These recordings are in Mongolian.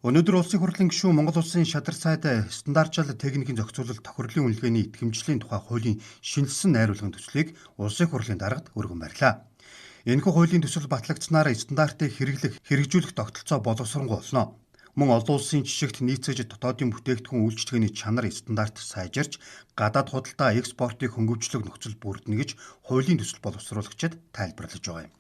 Өнөөдөр улсын хурлын гишүүн Монгол улсын шадар сайд стандартжал техникийн зохицуулалт тохирлын үнэлгээний итгэмжлийн тухай хуулийн шинжилсэн найруулгын төслийг улсын хурлын даргад өргөн барьлаа. Энэхүү хуулийн төсөл батлагдсанаар стандартыг хэрэгжүүлэх тогтолцоо боловсронгуй болно. Мөн олон улсын жишгт нийцэж дотоодын бүтээгдэхүүн үйлчлэгээний чанар стандарт сайжирч гадаад худалдаа экспортыг хөнгөвчлөх нөхцөл бүрдэнэ гэж хуулийн төсөл боловсруулагчид тайлбарлаж байгаа юм.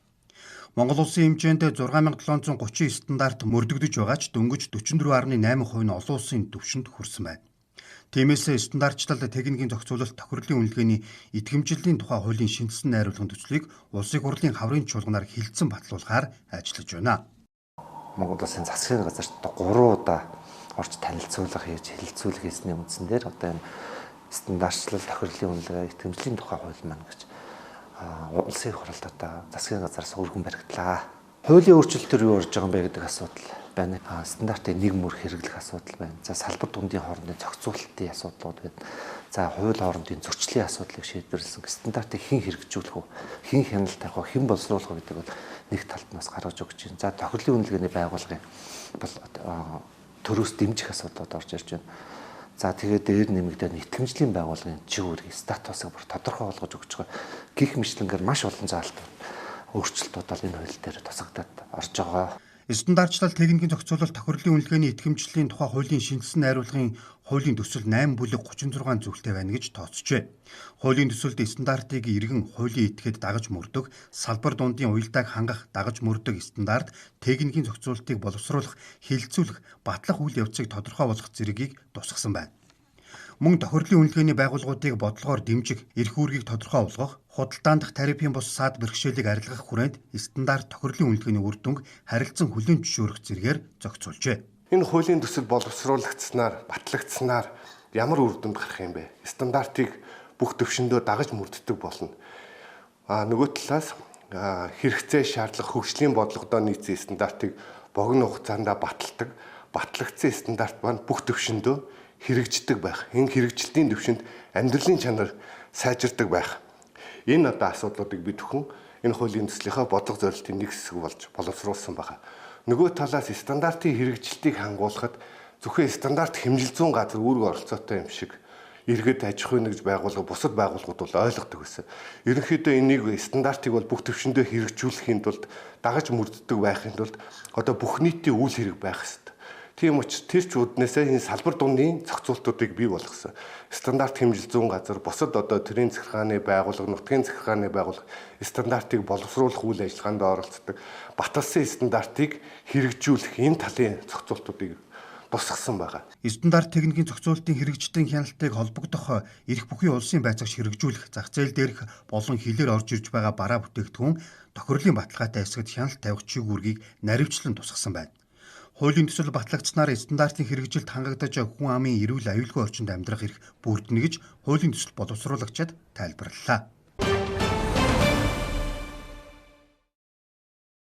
Монгол улсын хэмжээнд 6730 стандарт мөрдөгдөж байгаа ч дөнгөж 44.8% нь олон улсын түвшинд хүрсэн байна. Тиймээс стандартчлал техникийн зохицуулалт тохирлын үнэлгээний итгэмжлэлийн тухай хуулийн шинжилсэн найруулгын төслийг улсын хурлын хаврын чуулганаар хилцэн батлуулахаар ажиллаж байна. Монгол улсын засгийн газарт 3 удаа орж танилцуулга хийж хэлэлцүүлэг хийсний үндсэн дээр одоо энэ стандартчлал тохирлын үнэлгээ итгэмжлэлийн тухай хууль маань гэж улсын хурлд одоо засгийн газараас өргөн баригдлаа. Хуулийн өөрчлөлтөөр юу орж байгаа юм бэ гэдэг асуудал байна. Стандартын нэг мөр хэрэглэх асуудал байна. За салбар дундын хоорондын зохицуулалтын асуудлууд байна. За хууль хоорондын зөрчлийн асуудлыг шийдвэрлсэн стандартыг хэн хэрэгжүүлэх вэ? Хэн хяналт тавих вэ? Хэн боловсруулах вэ гэдэг бол нэг талд нас гаргаж өгч байна. За тохирлын үнэлгээний байгууллагын бол төрөөс дэмжих асуудлууд орж ирж байна. За тэгээд дээр нэмэгдээд итгэмжлийн байгууллагын чиглэлийн статусыг бүр тодорхой болгож өгч байгаа. Гэх мэтлэнгээр маш олон заалт өөрчлөлтүүд бол энэ хууль дээр тусагдаад орж байгаа. Стандартчлал техникийн зохицуулалт тохирлын үнэлгээний итгэмжлэлийн тухай хуулийн шинжилсэн найруулгын хуулийн төсөл 8 бүлэг 36 зүйлтэй байна гэж тооцжээ. Хуулийн төсөлд стандартыг иргэн хуулийн этгээд дагаж мөрдөх, салбар дундын уялдааг хангах дагаж мөрдөх стандарт, техникийн зохицуулалтыг боловсруулах, хилцүүлэх, батлах үйл явцыг тодорхой болгох зэргийг тусгасан байна. Мөн тохирлын үнэлгээний байгууллагуудыг бодлогоор дэмжих, эрх үүргийг тодорхой болгох, худалдаан дах тарифын бус саад бэрхшээлийг арилгах хүрээнд стандарт тохирлын үнэлгээний үр дүнг харилцан хүлээн зөвшөөрөх зэргээр зохицуулжээ. Энэ хуулийн төсөл боловсруулагдсанаар, батлагдсанаар ямар үр дүнд гарах юм бэ? Стандартыг бүх төвшөндөө дагаж мөрддөг болно. Нөгөө талаас хэрэгцээ шаардлага хөгжлийн бодлогодоо нийцсэн стандартыг богино хугацаанд баталдаг, батлагдсан стандарт маань бүх төвшөндөө хэрэгждэг байх. Энэ хэрэгжилтийн төвшөнд амьдралын чанар сайжирдаг байх. Энэ одоо асуудлуудыг бид бүхэн энэ хуулийн төслийнхаа бодлого зорилтын нэг хэсэг болж боловсруулсан байна. Нөгөө талаас стандартын хэрэгжилтийг хангуулахад зөвхөн стандарт хэмжил зүүн газар үүрэг оролцоотой юм шиг иргэд аж ахуйн нэгж байгууллага бусад байгууллагууд бол ойлгодог байсан. Ерөнхийдөө энийг стандартыг бол бүх төвшөндөө хэрэгжүүлэхийн тулд дагаж мөрддөг байхын тулд одоо бүх нийтийн үйл хэрэг байх ёстой. Тийм учраас тэр ч үднээсээ энэ салбар дундын зохицуултуудыг бий болгосон. Стандарт хэмжил зүүн газар бусад одоо төрийн захиргааны байгууллага, нутгийн захиргааны байгууллага стандартыг боловсруулах үйл ажиллагаанд оролцдог. Баталсан стандартыг хэрэгжүүлэх энэ талын зохицуултуудыг тусгасан байгаа. Стандарт техникийн зохицуулалтын хэрэгжлийн хяналтыг холбогдох эрх бүхий улсын байцаагч хэрэгжүүлэх, зах зээл дээрх болон хилээр орж ирж байгаа бараа бүтээгдэхүүн тохирлын баталгаатай хэсэгт хяналт тавих чиглэлийг наривчлан тусгасан байна. Хуулийн төсөл батлагдсанаар стандартын хэрэгжилт хангагдаж хүн амын эрүүл аюулгүй орчинд амьдрах эрх бүрдэнэ гэж хуулийн төсөл боловсруулагчид тайлбарлалаа.